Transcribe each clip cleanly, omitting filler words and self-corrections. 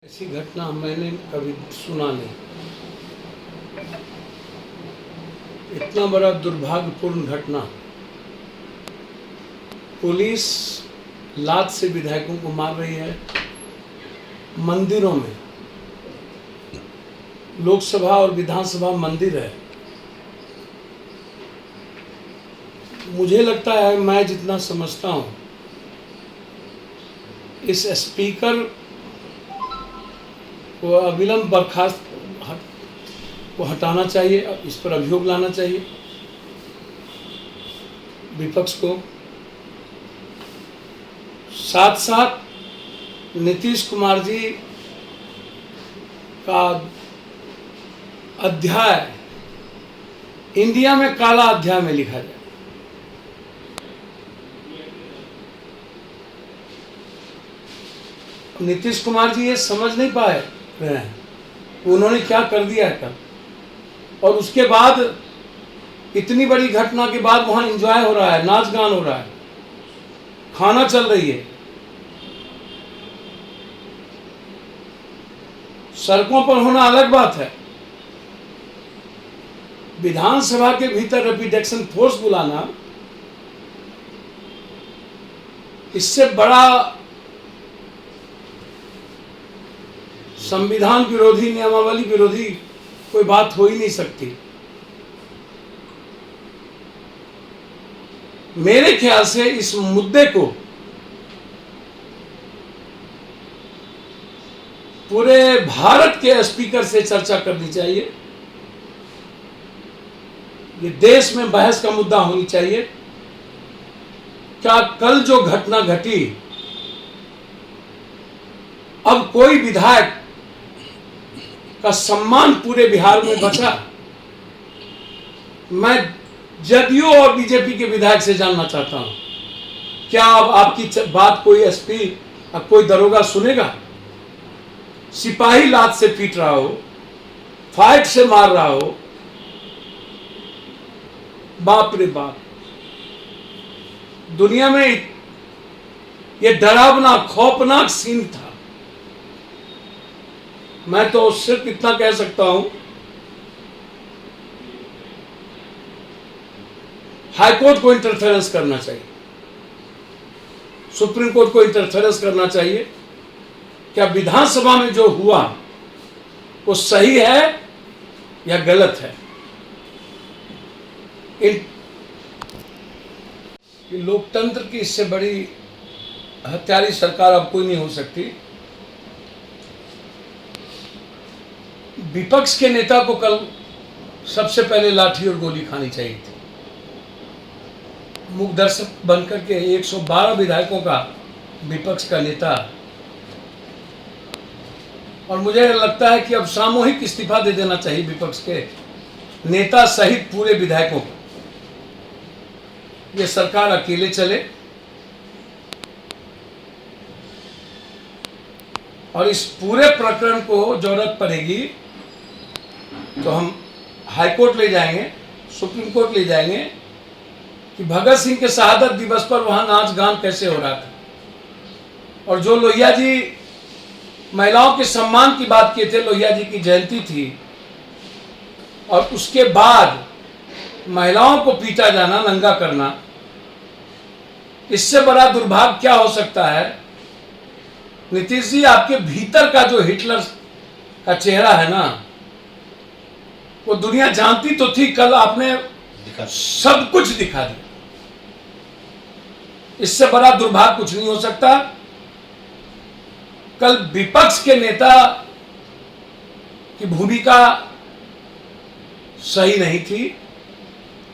ऐसी घटना मैंने कभी सुना नहीं। इतना बड़ा दुर्भाग्यपूर्ण घटना। पुलिस लात से विधायकों को मार रही है। मंदिरों में, लोकसभा और विधानसभा मंदिर है। मुझे लगता है, मैं जितना समझता हूँ, इस स्पीकर को अविलंब बर्खास्त को हटाना चाहिए। इस पर अभियोग लाना चाहिए विपक्ष को। साथ साथ नीतीश कुमार जी का अध्याय इंडिया में काला अध्याय में लिखा जाए। नीतीश कुमार जी ये समझ नहीं पाए रहे हैं उन्होंने क्या कर दिया है कल, और उसके बाद इतनी बड़ी घटना के बाद वहां एंजॉय हो रहा है, नाच गान हो रहा है, खाना चल रही है, सड़कों पर होना अलग बात है। विधानसभा के भीतर रैपिड एक्शन फोर्स बुलाना, इससे बड़ा संविधान विरोधी, नियमावली विरोधी कोई बात हो ही नहीं सकती। मेरे ख्याल से इस मुद्दे को पूरे भारत के स्पीकर से चर्चा करनी चाहिए। ये देश में बहस का मुद्दा होनी चाहिए। क्या कल जो घटना घटी, अब कोई विधायक का सम्मान पूरे बिहार में बचा? मैं जदयू और बीजेपी के विधायक से जानना चाहता हूं, क्या अब आपकी बात कोई एसपी, कोई दरोगा सुनेगा? सिपाही लात से पीट रहा हो, फाइट से मार रहा हो, बाप रे बाप। दुनिया में यह डरावना, खौफनाक सीन था। मैं तो सिर्फ इतना कह सकता हूं, हाईकोर्ट को इंटरफेरेंस करना चाहिए, सुप्रीम कोर्ट को इंटरफेरेंस करना चाहिए। क्या विधानसभा में जो हुआ वो सही है या गलत है? लोकतंत्र की इससे बड़ी हत्यारी सरकार अब कोई नहीं हो सकती। विपक्ष के नेता को कल सबसे पहले लाठी और गोली खानी चाहिए थी। मूक दर्शक बनकर के 112 विधायकों का विपक्ष का नेता, और मुझे लगता है कि अब सामूहिक इस्तीफा दे देना चाहिए विपक्ष के नेता सहित पूरे विधायकों को। ये सरकार अकेले चले, और इस पूरे प्रकरण को जरूरत पड़ेगी तो हम हाईकोर्ट ले जाएंगे, सुप्रीम कोर्ट ले जाएंगे कि भगत सिंह के शहादत दिवस पर वहां नाच गान कैसे हो रहा था। और जो लोहिया जी महिलाओं के सम्मान की बात किए थे, लोहिया जी की जयंती थी, और उसके बाद महिलाओं को पीटा जाना, नंगा करना, इससे बड़ा दुर्भाग्य क्या हो सकता है? नीतीश जी, आपके भीतर का जो हिटलर का चेहरा है ना, वो दुनिया जानती तो थी, कल आपने सब कुछ दिखा दिया। इससे बड़ा दुर्भाग्य कुछ नहीं हो सकता। कल विपक्ष के नेता की भूमिका सही नहीं थी।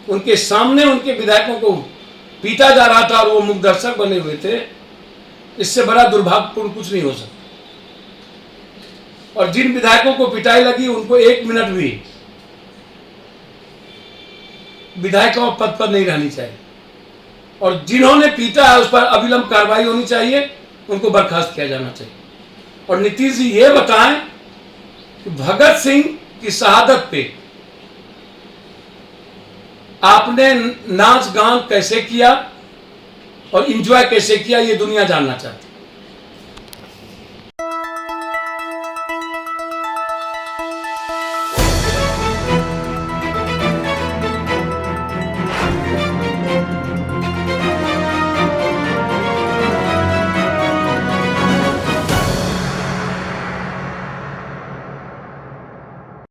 उनके सामने उनके विधायकों को पीटा जा रहा था और वो मूक दर्शक बने हुए थे। इससे बड़ा दुर्भाग्यपूर्ण कुछ नहीं हो सकता। और जिन विधायकों को पिटाई लगी, उनको 1 मिनट भी विधायकों पद पर नहीं रहनी चाहिए, और जिन्होंने पीटा है उस पर अविलंब कार्रवाई होनी चाहिए, उनको बर्खास्त किया जाना चाहिए। और नीतीश जी ये बताएं कि भगत सिंह की शहादत पे आपने नाच गान कैसे किया और एंजॉय कैसे किया, ये दुनिया जानना चाहती है।